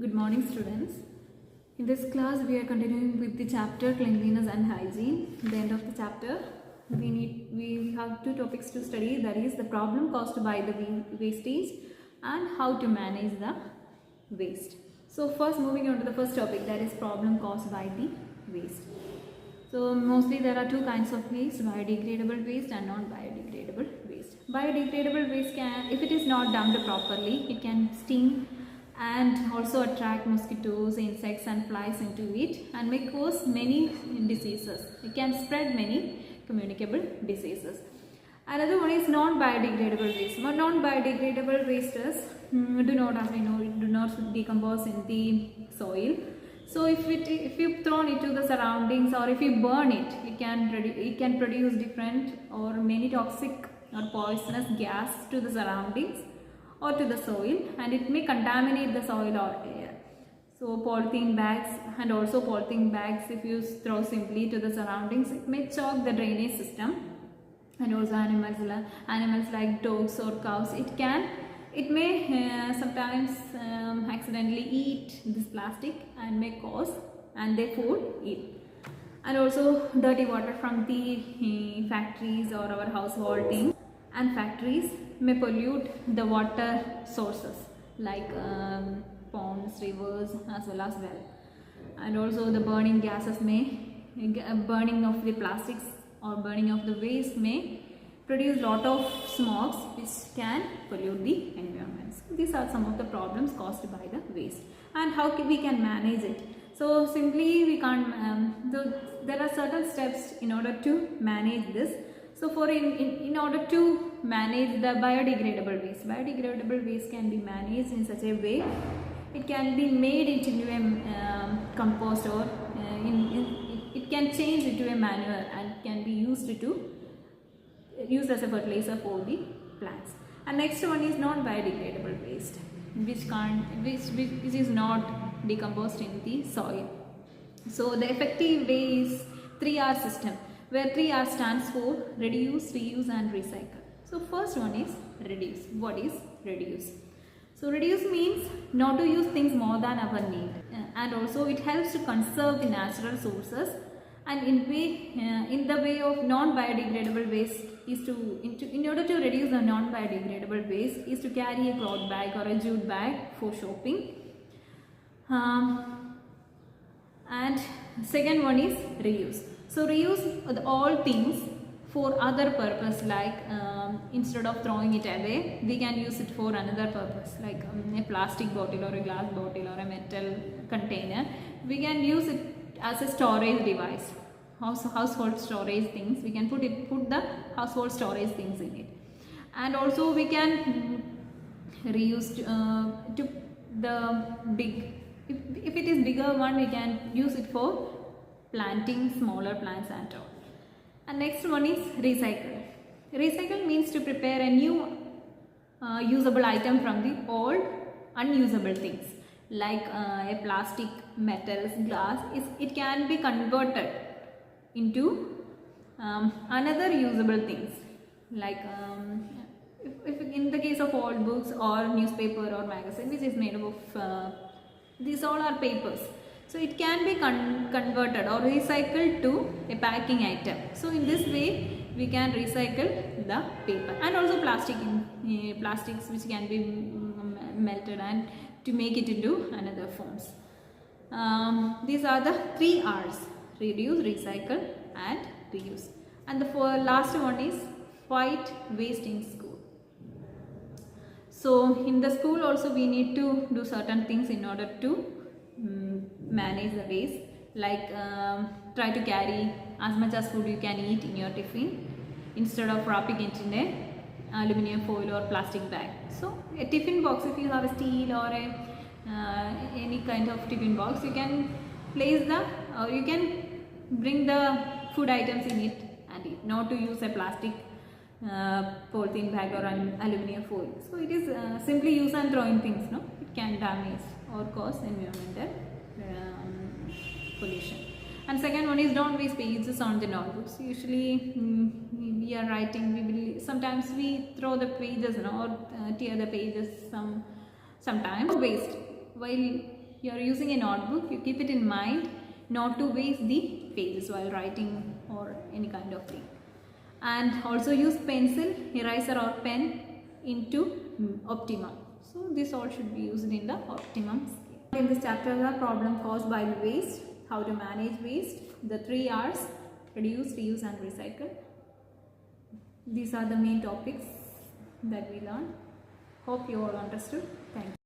Good morning, students. In this class, we are continuing with the chapter Cleanliness and Hygiene. At the end of the chapter, we have two topics to study. That is the problem caused by the wastage and how to manage the waste. So first, moving on to the first topic, that is problem caused by the waste. So mostly there are two kinds of waste: biodegradable waste and non-biodegradable waste. Biodegradable waste can, if it is not dumped properly, it can sting and also attract mosquitoes, insects and flies into it and may cause many diseases. It can spread many communicable diseases. Another one is non-biodegradable waste. Non-biodegradable wastes do not, as we know, do not decompose in the soil. So if you thrown it to the surroundings or if you burn it, it can produce different or many toxic or poisonous gas to the surroundings or to the soil, and it may contaminate the soil or air. So polythene bags, and also polythene bags, if you throw simply to the surroundings, it may choke the drainage system, and also animals like dogs or cows, it may sometimes accidentally eat this plastic and may cause and they food it. And also dirty water from the factories or our householding and factories may pollute the water sources like ponds, rivers as well. And also the burning gases burning of the plastics or burning of the waste may produce lot of smokes which can pollute the environment. So these are some of the problems caused by the waste and how we can manage it. So simply we can't, there are certain steps in order to manage this. So in order to manage the biodegradable waste can be managed in such a way. It can be made into a compost or it can change into a manure and can be used as a fertilizer for the plants. And next one is non-biodegradable waste, which is not decomposed in the soil. So the effective way is 3R system, where 3R stands for reduce, reuse and recycle. So first one is reduce. What is reduce? So reduce means not to use things more than our need, and also it helps to conserve the natural sources. And in the way of non-biodegradable waste is in order to reduce the non-biodegradable waste is to carry a cloth bag or a jute bag for shopping. And second one is reuse. So reuse all things for other purpose, like instead of throwing it away, we can use it for another purpose, like a plastic bottle or a glass bottle or a metal container. We can use it as a storage device, household storage things. We can put the household storage things in it. And also we can reuse to the big, if it is bigger one, we can use it for planting smaller plants and all. And next one is recycle. Recycle means to prepare a new usable item from the old unusable things, like a plastic, metals, glass. It can be converted into another usable things, like if in the case of old books or newspaper or magazine, which is made up of these all are papers. So it can be converted or recycled to a packing item. So in this way we can recycle the paper, and also plastics which can be melted and to make it into another forms. These are the 3 R's: reduce, recycle and reuse. And the last one is fight waste in school. So in the school also we need to do certain things in order to manage the waste, like try to carry as much as food you can eat in your tiffin instead of wrapping it in a aluminum foil or plastic bag. So a tiffin box, if you have a steel or any kind of tiffin box, you can place you can bring the food items in it and eat, not to use a plastic polythene bag or aluminum foil. So it is simply use and throwing things, no? It can damage or cause environmental pollution. And second one is don't waste pages on the notebooks. Usually we are writing, sometimes we throw the pages, or tear the pages sometimes. Waste while you are using a notebook, you keep it in mind not to waste the pages while writing or any kind of thing. And also use pencil, eraser or pen into optimum. So this all should be used in the optimum scale. In this chapter, the problem caused by waste, how to manage waste, the 3 R's, reduce, reuse and recycle. These are the main topics that we learned. Hope you all understood. Thank you.